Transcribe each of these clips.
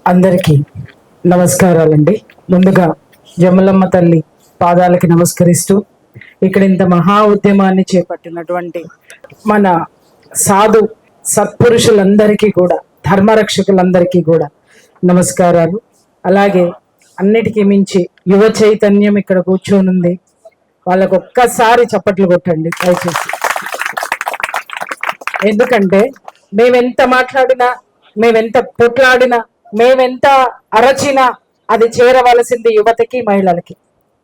అందరికీ నమస్కారాలండి. ముందుగా జమలమ్మ తల్లి పాదాలకి నమస్కరిస్తూ ఇక్కడ ఇంత మహా ఉద్యమాన్ని చేపట్టినటువంటి మన సాధు సత్పురుషులందరికీ కూడా, ధర్మరక్షకులందరికీ కూడా నమస్కారాలు. అలాగే అన్నిటికీ మించి యువ చైతన్యం ఇక్కడ కూర్చొని ఉంది. వాళ్ళకు ఒక్కసారి చప్పట్లు కొట్టండి దయచేసి. ఎందుకంటే మేమెంత మాట్లాడినా, మేమెంత పొట్లాడినా, మేమెంత అరచినా అది చేరవలసింది యువతకి, మహిళలకి.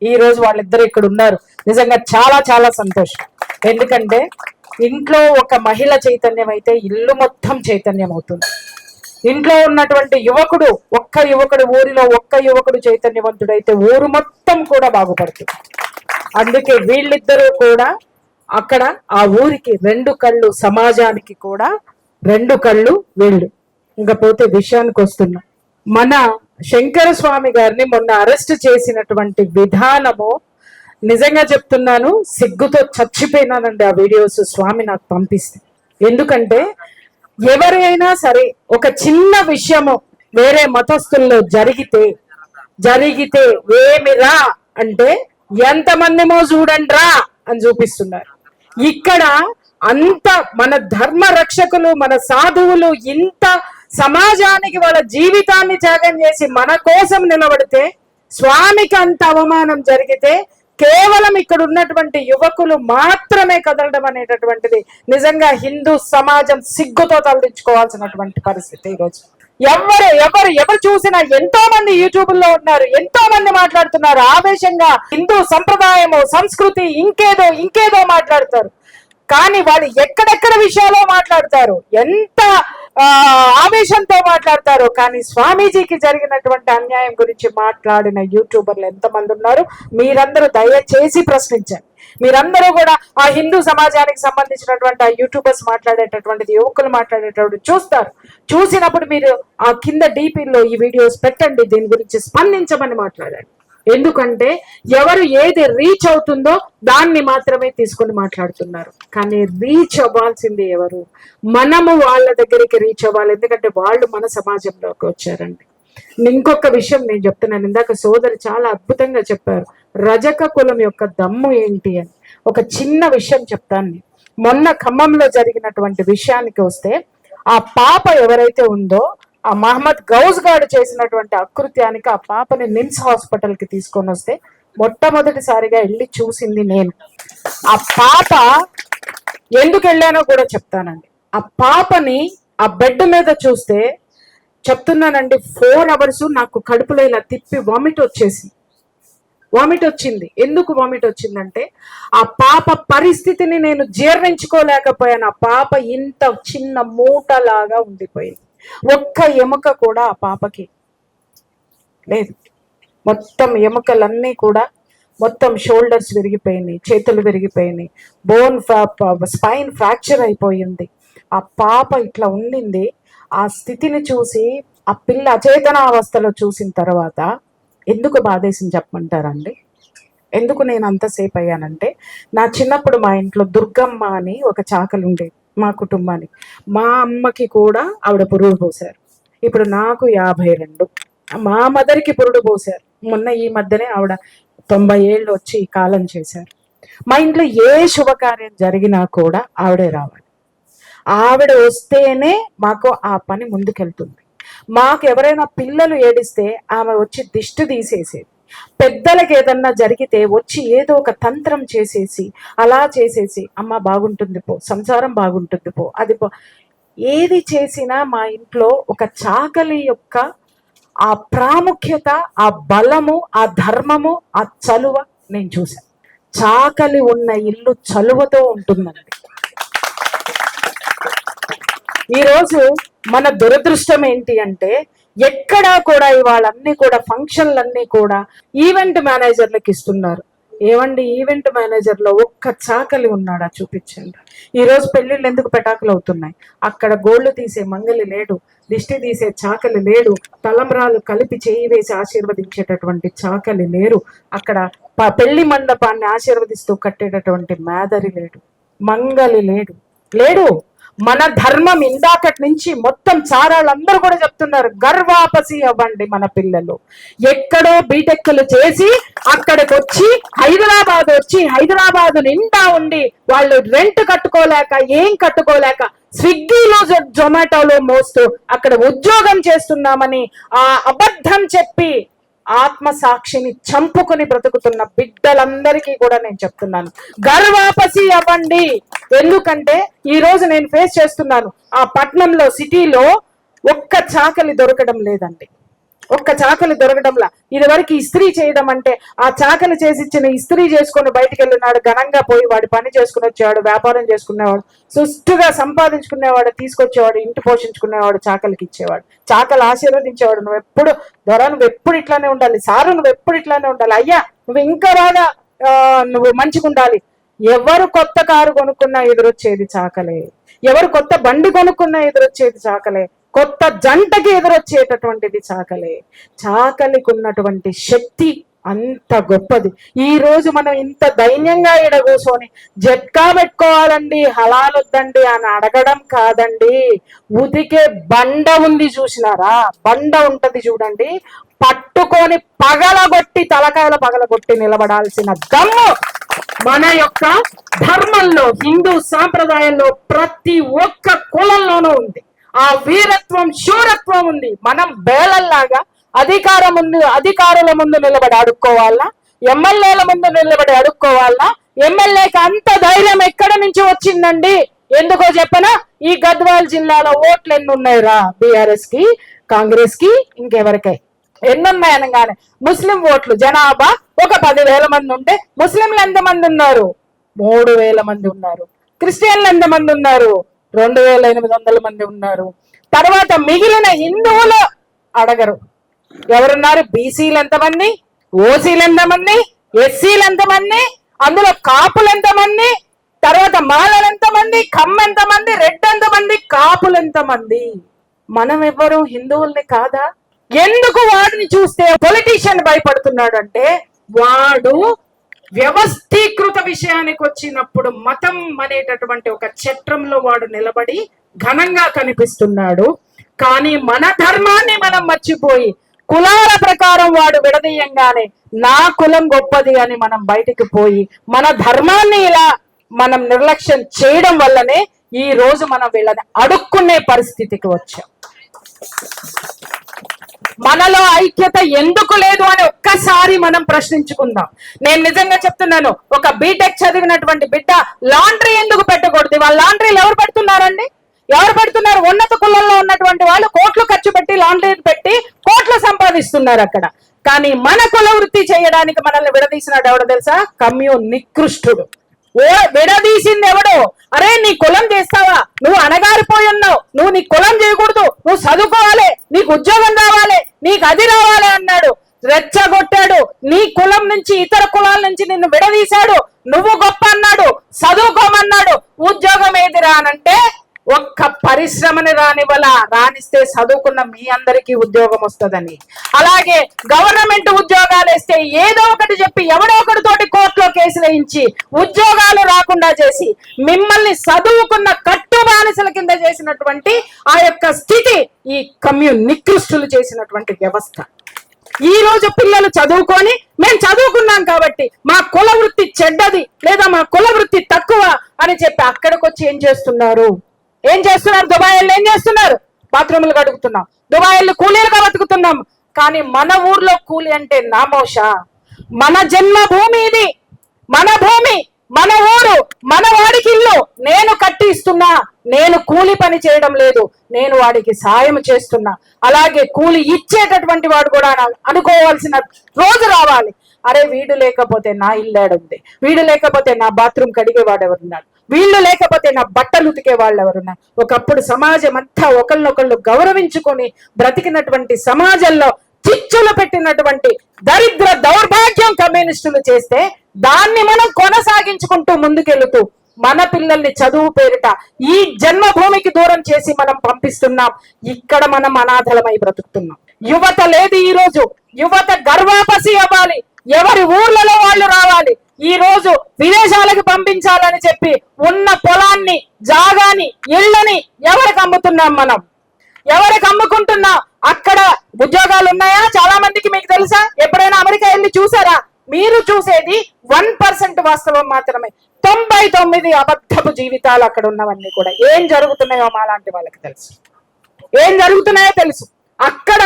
ఈ రోజు వాళ్ళిద్దరు ఇక్కడ ఉన్నారు. నిజంగా చాలా చాలా సంతోషం. ఎందుకంటే ఇంట్లో ఒక మహిళ చైతన్యం అయితే ఇల్లు మొత్తం చైతన్యం అవుతుంది. ఇంట్లో ఉన్నటువంటి యువకుడు, ఊరిలో ఒక్క యువకుడు చైతన్యవంతుడైతే ఊరు మొత్తం కూడా బాగుపడుతుంది. అందుకే వీళ్ళిద్దరూ కూడా అక్కడ ఆ ఊరికి రెండు కళ్ళు, సమాజానికి కూడా రెండు కళ్ళు వీళ్ళు. ఇంకపోతే విషయానికి వస్తున్నా, మన శంకర స్వామి గారిని మొన్న అరెస్ట్ చేసినటువంటి విధానము నిజంగా చెప్తున్నాను, సిగ్గుతో చచ్చిపోయినానండి. ఆ వీడియోస్ స్వామి నాకు పంపిస్తే. ఎందుకంటే ఎవరైనా సరే ఒక చిన్న విషయము వేరే మతస్థుల్లో జరిగితే ఏమిరా అంటే ఎంతమందిమో చూడండి రా అని చూపిస్తున్నారు. ఇక్కడ అంత మన ధర్మ రక్షకులు, మన సాధువులు ఇంత సమాజానికి వాళ్ళ జీవితాన్ని త్యాగం చేసి మన కోసం నిలబడితే, స్వామికి అంత అవమానం జరిగితే కేవలం ఇక్కడ ఉన్నటువంటి యువకులు మాత్రమే కదలడం అనేటటువంటిది నిజంగా హిందూ సమాజం సిగ్గుతో తలదించుకోవాల్సినటువంటి పరిస్థితి. ఈరోజు ఎవరు చూసినా ఎంతో మంది యూట్యూబ్ లో ఉన్నారు, ఎంతో మంది మాట్లాడుతున్నారు ఆవేశంగా. హిందూ సంప్రదాయము, సంస్కృతి, ఇంకేదో మాట్లాడతారు. కానీ వాళ్ళు ఎక్కడెక్కడ విషయాల్లో మాట్లాడతారు, ఎంత ఆవేశంతో మాట్లాడతారు. కానీ స్వామీజీకి జరిగినటువంటి అన్యాయం గురించి మాట్లాడిన యూట్యూబర్లు ఎంతమంది ఉన్నారు? మీరందరూ దయచేసి ప్రశ్నించండి. మీరందరూ కూడా ఆ హిందూ సమాజానికి సంబంధించినటువంటి ఆ యూట్యూబర్స్ మాట్లాడేటటువంటిది, యువకులు మాట్లాడేటటువంటి చూస్తారు. చూసినప్పుడు మీరు ఆ కింద డీపీలో ఈ వీడియోస్ పెట్టండి, దీని గురించి స్పందించమని మాట్లాడండి. ఎందుకంటే ఎవరు ఏది రీచ్ అవుతుందో దాన్ని మాత్రమే తీసుకొని మాట్లాడుతున్నారు. కానీ రీచ్ అవ్వాల్సింది ఎవరు? మనము వాళ్ళ దగ్గరికి రీచ్ అవ్వాలి. ఎందుకంటే వాళ్ళు మన సమాజంలోకి వచ్చారండి. ఇంకొక విషయం నేను చెప్తున్నాను, ఇందాక సోదరు చాలా అద్భుతంగా చెప్పారు, రజక కులం యొక్క దమ్ము ఏంటి అని. ఒక చిన్న విషయం చెప్తాను. మొన్న ఖమ్మంలో జరిగినటువంటి విషయానికి వస్తే, ఆ పాప ఎవరైతే ఉందో, ఆ మహమ్మద్ గౌజ్ గారు చేసినటువంటి అకృత్యానికి ఆ పాపని నిమ్స్ హాస్పిటల్ కి తీసుకొని వస్తే మొట్టమొదటిసారిగా వెళ్ళి చూసింది నేను. ఆ పాప ఎందుకు వెళ్ళానో కూడా చెప్తానండి. ఆ పాపని ఆ బెడ్ మీద చూస్తే చెప్తున్నానండి, 4 hours నాకు కడుపులో ఇలా తిప్పి వామిట్ వచ్చింది. ఎందుకు వామిట్ వచ్చిందంటే ఆ పాప పరిస్థితిని నేను జీర్ణించుకోలేకపోయాను. ఆ పాప ఇంత చిన్న మూటలాగా ఉండిపోయింది. ఒక్క ఎముక కూడా ఆ పాపకి లేదు. మొత్తం ఎముకలన్నీ కూడా, మొత్తం షోల్డర్స్ విరిగిపోయినాయి, చేతులు విరిగిపోయినాయి, స్పైన్ ఫ్రాక్చర్ అయిపోయింది. ఆ పాప ఇట్లా ఉండింది. ఆ స్థితిని చూసి ఆ పిల్ల అచేతనావస్థలో చూసిన తర్వాత ఎందుకు బాధేసింది చెప్పమంటారండి? ఎందుకు నేను అంతసేపు అయ్యానంటే, నా చిన్నప్పుడు మా ఇంట్లో దుర్గమ్మ అని ఒక చాకలి ఉండేది మా కుటుంబానికి. మా అమ్మకి కూడా ఆవిడ పురుడు పోసారు. ఇప్పుడు నాకు 52, మా మదర్కి పురుడు పోసారు. మొన్న ఈ మధ్యనే ఆవిడ 90 ఏళ్ళు వచ్చి కాలం చేశారు. మా ఇంట్లో ఏ శుభకార్యం జరిగినా కూడా ఆవిడే రావాలి. ఆవిడ వస్తేనే మాకు ఆ పని ముందుకెళ్తుంది. మాకు ఎవరైనా పిల్లలు ఏడిస్తే ఆమె వచ్చి దిష్టి తీసేసేది. పెద్దలకు ఏదన్నా జరిగితే వచ్చి ఏదో ఒక తంత్రం చేసేసి, అలా చేసేసి, అమ్మ బాగుంటుంది పో, సంసారం బాగుంటుంది పో, అది పో. ఏది చేసినా మా ఇంట్లో ఒక చాకలి యొక్క ఆ ప్రాముఖ్యత, ఆ బలము, ఆ ధర్మము, ఆ చలువ నేను చూశాను. చాకలి ఉన్న ఇల్లు చలువతో ఉంటుందండి. ఈరోజు మన దురదృష్టం ఏంటి అంటే, ఎక్కడా కూడా ఇవాళన్నీ కూడా ఫంక్షన్లన్నీ కూడా ఈవెంట్ మేనేజర్లకు ఇస్తున్నారు. ఏమండి, ఈవెంట్ మేనేజర్లో ఒక్క చాకలి ఉన్నాడా చూపించండి. ఈరోజు పెళ్లిళ్ళు ఎందుకు పెటాకులు అవుతున్నాయి? అక్కడ గోళ్లు తీసే మంగలి లేడు, దిష్టి తీసే చాకలి లేడు, తలంబ్రాలు కలిపి చేయి వేసి ఆశీర్వదించేటటువంటి చాకలి లేరు, అక్కడ పెళ్లి మండపాన్ని ఆశీర్వదిస్తూ కట్టేటటువంటి మేదరి లేడు, మంగలి లేడు. మన ధర్మం ఇందాకటి నుంచి మొత్తం చారాళ్ళందరూ కూడా చెప్తున్నారు, గర్వాపసి అవ్వండి. మన పిల్లలు ఎక్కడో బీటెక్లు చేసి అక్కడికి వచ్చి హైదరాబాద్ నిండా ఉండి వాళ్ళు రెంట్ కట్టుకోలేక ఏం కట్టుకోలేక స్విగ్గీలో జొమాటోలో మోస్తూ అక్కడ ఉద్యోగం చేస్తున్నామని ఆ అబద్ధం చెప్పి ఆత్మసాక్షిని చంపుకుని బ్రతుకుతున్న బిడ్డలందరికీ కూడా నేను చెప్తున్నాను, గర్వాపసి అవ్వండి. ఎందుకంటే ఈ రోజు నేను ఫేస్ చేస్తున్నాను, ఆ పట్నంలో సిటీలో ఒక్క చాకలి దొరకడం లేదండి, ఒక్క చాకలి దొరకడంలా. ఇది వరకు ఇస్త్రీ చేయడం అంటే ఆ చాకలి చేసి ఇచ్చిన ఇస్త్రీ చేసుకొని బయటికి వెళ్ళినాడు, ఘనంగా పోయి వాడి పని చేసుకుని వచ్చేవాడు, వ్యాపారం చేసుకునేవాడు, సుష్టుగా సంపాదించుకునేవాడు, తీసుకొచ్చేవాడు, ఇంటి పోషించుకునేవాడు, చాకలికి ఇచ్చేవాడు, చాకలి ఆశీర్వదించేవాడు. నువ్వు ఎప్పుడు ఇట్లానే ఉండాలి సారు, నువ్వు ఎప్పుడు ఇట్లానే ఉండాలి, అయ్యా నువ్వు ఇంకా బాగా నువ్వు మంచిగా ఉండాలి. ఎవరు కొత్త కారు కొనుక్కున్నా ఎదురొచ్చేది చాకలే, ఎవరు కొత్త బండి కొనుక్కున్నా ఎదురొచ్చేది చాకలే, కొత్త జంటకి ఎదురొచ్చేటటువంటిది చాకలే. చాకలికి ఉన్నటువంటి శక్తి అంత గొప్పది. ఈ రోజు మనం ఇంత దైన్యంగా ఈడ కూర్చొని జట్కా పెట్టుకోవాలండి, హలాల్ వద్దండి అని అడగడం కాదండి. ఉతికే బండ ఉంది చూసినారా, బండ ఉంటది చూడండి, పట్టుకొని తలకాయల పగలగొట్టి నిలబడాల్సిన దమ్ము మన యొక్క ధర్మంలో, హిందూ సాంప్రదాయంలో ప్రతి ఒక్క కులంలోనూ ఉంది. ఆ వీరత్వం, శూరత్వం ఉంది. మనం బేలల్లాగా అధికారుల ముందు నిలబడి అడుక్కోవాలా, ఎమ్మెల్యేల ముందు నిలబడి అడుక్కోవాలా? ఎమ్మెల్యేకి అంత ధైర్యం ఎక్కడి నుంచి వచ్చిందండి? ఎందుకో చెప్పనా, ఈ గద్వాల్ జిల్లాలో ఓట్లు ఎన్ని ఉన్నాయిరా, బీఆర్ఎస్ కి, కాంగ్రెస్ కి, ఇంకెవరికై ఎన్నున్నాయి అనగానే ముస్లిం ఓట్లు జనాభా ఒక 10,000 మంది ఉంటే ముస్లింలు ఎంతమంది ఉన్నారు? 3,000 మంది ఉన్నారు. క్రిస్టియన్లు ఎంతమంది ఉన్నారు? 2,800 మంది ఉన్నారు. తర్వాత మిగిలిన హిందువులు అడగరు. ఎవరున్నారు? బీసీలు ఎంతమంది, ఓసీలు ఎంతమంది, ఎస్సీలు ఎంతమంది, అందులో కాపులు ఎంతమంది, తర్వాత మాలలు ఎంతమంది, కమ్మ ఎంతమంది, రెడ్ ఎంతమంది, కాపులు ఎంతమంది? మనం ఎవరు హిందువుల్ని కాదా? ఎందుకు వాడిని చూస్తే పొలిటీషియన్ భయపడుతున్నాడు అంటే, వాడు వ్యవస్థీకృత విషయానికి వచ్చినప్పుడు మతం అనేటటువంటి ఒక చట్రంలో వాడు నిలబడి ఘనంగా కనిపిస్తున్నాడు. కానీ మన ధర్మాన్ని మనం మర్చిపోయి కులాల ప్రకారం వాడు విడదీయంగానే నా కులం గొప్పది అని మనం బయటికి పోయి మన ధర్మాన్ని ఇలా మనం నిర్లక్ష్యం చేయడం వల్లనే ఈ రోజు మనం వీళ్ళని అడుక్కునే పరిస్థితికి వచ్చాం. మనలో ఐక్యత ఎందుకు లేదు అని ఒక్కసారి మనం ప్రశ్నించుకుందాం. నేను నిజంగా చెప్తున్నాను, ఒక బీటెక్ చదివినటువంటి బిడ్డ లాండ్రీ ఎందుకు పెట్టకూడదు? వాళ్ళ లాండ్రీలు ఎవరు పెడుతున్నారండి? ఎవరు పెడుతున్నారు? ఉన్నత కులంలో ఉన్నటువంటి వాళ్ళు కోట్లు ఖర్చు పెట్టి లాండ్రీ పెట్టి కోట్లు సంపాదిస్తున్నారు అక్కడ. కానీ మన కుల వృత్తి చేయడానికి మనల్ని విడదీసినాడు ఎవడో తెలుసా? నికృష్టుడు. విడదీసింది ఎవడు? అరే నీ కులం చేస్తావా, నువ్వు అణగారిపోయి ఉన్నావు, నువ్వు నీ కులం చేయకూడదు, నువ్వు చదువుకోవాలి, నీకు ఉద్యోగం రావాలి, నీకు అది రావాలి అన్నాడు, రెచ్చగొట్టాడు. నీ కులం నుంచి ఇతర కులాల నుంచి నిన్ను విడదీశాడు, నువ్వు గొప్ప అన్నాడు, చదువుకోమన్నాడు. ఉద్యోగం ఏదిరా అనంటే ఒక్క పరిశ్రమని రానిస్తే చదువుకున్న మీ అందరికీ ఉద్యోగం వస్తుందని. అలాగే గవర్నమెంట్ ఉద్యోగాలు ఇస్తే ఏదో ఒకటి చెప్పి ఎవడో ఒకటితోటి కోర్టులో కేసులు వేయించి ఉద్యోగాలు రాకుండా చేసి మిమ్మల్ని చదువుకున్న కట్టు బానిసల కింద చేసినటువంటి ఆ యొక్క స్థితి ఈ నికృష్టులు చేసినటువంటి వ్యవస్థ. ఈ రోజు పిల్లలు చదువుకొని మేము చదువుకున్నాం కాబట్టి మా కుల వృత్తి చెడ్డది లేదా మా కుల వృత్తి తక్కువ అని చెప్పి అక్కడికి వచ్చి ఏం చేస్తున్నారు? దుబాయ్లో ఏం చేస్తున్నారు? బాత్రూములు కడుగుతున్నాం, దుబాయ్లో కూలీలుగా బతుకుతున్నాం. కానీ మన ఊర్లో కూలి అంటే నామోషా? మన జన్మభూమి ఇది, మన భూమి, మన ఊరు, మన వాడికి ఇల్లు నేను కట్టి ఇస్తున్నా. నేను కూలి పని చేయడం లేదు, నేను వాడికి సాయం చేస్తున్నా. అలాగే కూలి ఇచ్చేటటువంటి వాడు కూడా అనుకోవాల్సిన రోజు రావాలి. అరే వీడు లేకపోతే నా ఇల్లు ఏడుంది, వీడు లేకపోతే నా బాత్రూమ్ కడిగే వాడు ఎవరున్నాడు, వీళ్ళు లేకపోతే నా బట్టలు ఉతికే వాళ్ళు ఎవరున్నారు. ఒకప్పుడు సమాజం అంతా ఒకళ్ళనొకళ్ళు గౌరవించుకొని బ్రతికినటువంటి సమాజంలో చిచ్చులు పెట్టినటువంటి దరిద్ర దౌర్భాగ్యం కమ్యూనిస్టులు చేస్తే దాన్ని మనం కొనసాగించుకుంటూ ముందుకెళ్తూ మన పిల్లల్ని చదువు పేరిట ఈ జన్మభూమికి దూరం చేసి మనం పంపిస్తున్నాం. ఇక్కడ మనం అనాథలమై బ్రతుకుతున్నాం. యువత లేదు. ఈ రోజు యువత గర్వాపసి అవ్వాలి, ఎవరి ఊర్లలో వాళ్ళు రావాలి. ఈ రోజు విదేశాలకు పంపించాలని చెప్పి ఉన్న పొలాన్ని, జాగాని, ఇళ్ళని ఎవరికి అమ్ముతున్నాం మనం? ఎవరికి అమ్ముకుంటున్నాం? అక్కడ ఉద్యోగాలు ఉన్నాయా? చాలా మందికి మీకు తెలుసా? ఎప్పుడైనా అమెరికా వెళ్ళి చూసారా? మీరు చూసేది 1% వాస్తవం మాత్రమే. 99 అబద్ధపు జీవితాలు అక్కడ ఉన్నవన్నీ కూడా. ఏం జరుగుతున్నాయో మాలాంటి వాళ్ళకి తెలుసు, ఏం జరుగుతున్నాయో తెలుసు. అక్కడ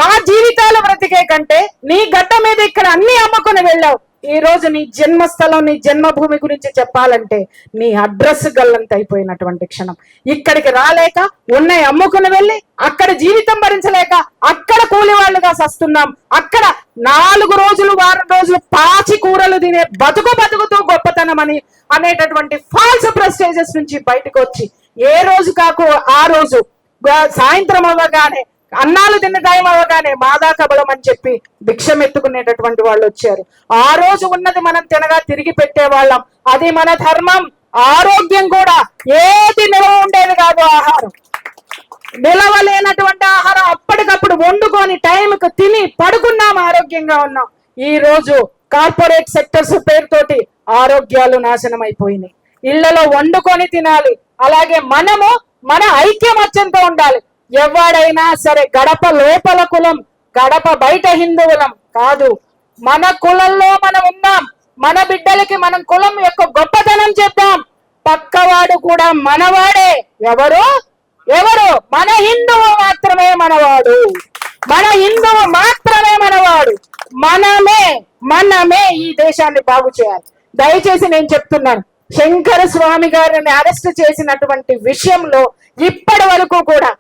ఆ జీవితాలు బ్రతికే కంటే నీ గడ్డ మీద ఇక్కడ అన్ని అమ్ముకుని వెళ్ళావు. ఈ రోజు నీ జన్మస్థలం, నీ జన్మభూమి గురించి చెప్పాలంటే నీ అడ్రస్ గల్లంత అయిపోయినటువంటి క్షణం. ఇక్కడికి రాలేక ఉన్నాయి అమ్ముకుని వెళ్ళి అక్కడ జీవితం భరించలేక అక్కడ కూలి వాళ్ళుగా సస్తున్నాం. అక్కడ 4 రోజులు, వారం రోజులు పాచి కూరలు తినే బతుకుతూ గొప్పతనం అని అనేటటువంటి ఫాల్స్ ప్రెస్టేజెస్ నుంచి బయటకు వచ్చి ఏ రోజు కాకు ఆ రోజు సాయంత్రం అవ్వగానే, అన్నాలు తిన్న టైం అవ్వగానే మాదా కబలం అని చెప్పి భిక్షం ఎత్తుకునేటటువంటి వాళ్ళు వచ్చారు. ఆ రోజు ఉన్నది మనం తినగా తిరిగి పెట్టేవాళ్ళం. అది మన ధర్మం. ఆరోగ్యం కూడా ఏది నిలవ ఉండేది కాదు. ఆహారం నిలవలేనటువంటి ఆహారం అప్పటికప్పుడు వండుకొని టైంకి తిని పడుకున్నాం, ఆరోగ్యంగా ఉన్నాం. ఈ రోజు కార్పొరేట్ సెక్టర్స్ పేరుతోటి ఆరోగ్యాలు నాశనం అయిపోయినాయి. ఇళ్లలో వండుకొని తినాలి. అలాగే మనము మన ఐక్యమత్యంతో ఉండాలి. ఎవడైనా సరే గడప లోపల కులం, గడప బయట హిందువులం కాదు. మన కులంలో మనం ఉన్నాం. మన బిడ్డలకి మనం కులం యొక్క గొప్పతనం చెప్తాం. పక్కవాడు కూడా మనవాడే. ఎవరు మన హిందువు మాత్రమే మనవాడు. మన హిందువు మాత్రమే మనవాడు. మనమే ఈ దేశాన్ని బాగు చేయాలి. దయచేసి నేను చెప్తున్నాను, శంకర స్వామి గారిని అరెస్ట్ చేసినటువంటి విషయంలో ఇప్పటి వరకు కూడా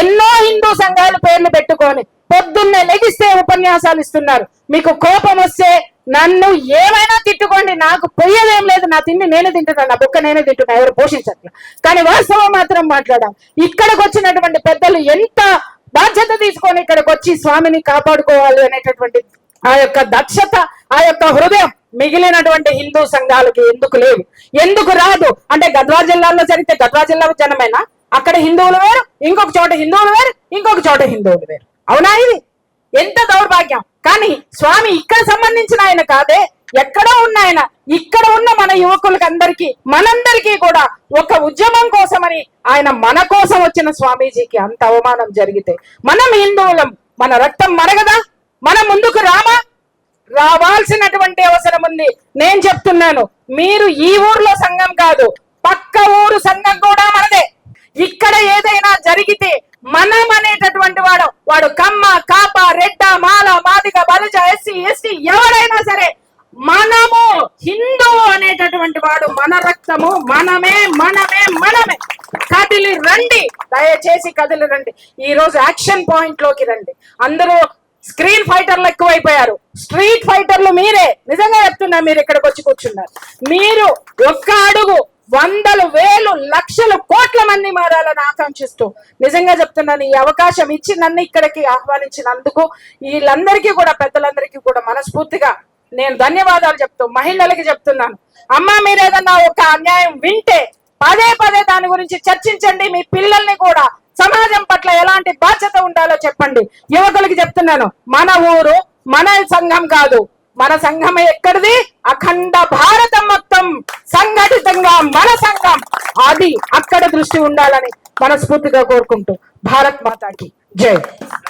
ఎన్నో హిందూ సంఘాలు పేర్లు పెట్టుకొని పొద్దున్నే లెగిస్తే ఉపన్యాసాలు ఇస్తున్నారు. మీకు కోపం వస్తే నన్ను ఏమైనా తిట్టుకోండి, నాకు పోయేదేం లేదు. నా తిండి నేనే తింటున్నాను, నా బుక్క నేనే తింటున్నా, ఎవరు పోషించట్లా. కానీ వాస్తవం మాత్రం మాట్లాడాం. ఇక్కడికి వచ్చినటువంటి పెద్దలు ఎంత బాధ్యత తీసుకొని ఇక్కడికి వచ్చి స్వామిని కాపాడుకోవాలి అనేటటువంటి ఆ యొక్క దక్షత, ఆ యొక్క హృదయం మిగిలినటువంటి హిందూ సంఘాలకి ఎందుకు లేవు? ఎందుకు రాదు అంటే గద్వాల జిల్లాలో జరిగితే గద్వాల జిల్లా జనమేనా? అక్కడ హిందువులు వేరు, ఇంకొక చోట హిందువులు వేరు, ఇంకొక చోట హిందువులు వేరు. అవునా? ఇది ఎంత దౌర్భాగ్యం. కానీ స్వామి ఇక్కడ సంబంధించిన ఆయన కాదే, ఎక్కడో ఉన్న ఆయన. ఇక్కడ ఉన్న మన యువకులకి అందరికీ, మనందరికీ కూడా ఒక ఉద్యమం కోసమని ఆయన మన కోసం వచ్చిన స్వామీజీకి అంత అవమానం జరిగితే మనం హిందువులం, మన రక్తం మరగదా? మనం ముందుకు రావాల్సినటువంటి అవసరం ఉంది. నేను చెప్తున్నాను, మీరు ఈ ఊర్లో సంఘం కాదు, పక్క ఊరు సంఘం కూడా మనదే. ఇక్కడ ఏదైనా జరిగితే మనం అనేటటువంటి వాడు కమ్మ, కాప, రెడ్డ, మాల, మాదిగ, బలిజ, ఎస్సీ, ఎస్టీ ఎవరైనా సరే మనము హిందువు అనేటటువంటి వాడు మన రక్తము, మనమే. కదిలి రండి, దయచేసి కదిలి రండి. ఈ రోజు యాక్షన్ పాయింట్ లోకి రండి. అందరూ స్క్రీన్ ఫైటర్లు ఎక్కువైపోయారు, స్ట్రీట్ ఫైటర్లు మీరే. నిజంగా చెప్తున్నా, మీరు ఇక్కడికి వచ్చి కూర్చున్నారు. మీరు ఒక్క అడుగు వందలు, వేలు, లక్షలు, కోట్ల మంది మారాలని ఆకాంక్షిస్తూ నిజంగా చెప్తున్నాను, ఈ అవకాశం ఇచ్చి నన్ను ఇక్కడికి ఆహ్వానించినందుకు వీళ్ళందరికీ కూడా, పెద్దలందరికీ కూడా మనస్ఫూర్తిగా నేను ధన్యవాదాలు చెప్తూ మహిళలకి చెప్తున్నాను, అమ్మ మీరు ఏదన్నా ఒక అన్యాయం వింటే పదే దాని గురించి చర్చించండి. మీ పిల్లల్ని కూడా సమాజం పట్ల ఎలాంటి బాధ్యత ఉండాలో చెప్పండి. యువకులకి చెప్తున్నాను, మన ఊరు మన సంఘం కాదు, మన సంఘం ఎక్కడిది? అఖండ భారతం మొత్తం సంఘటితంగా మన సంఘం, అది అక్కడ దృష్టి ఉండాలని మనస్ఫూర్తిగా కోరుకుంటూ భారత్ మాతాకి జై.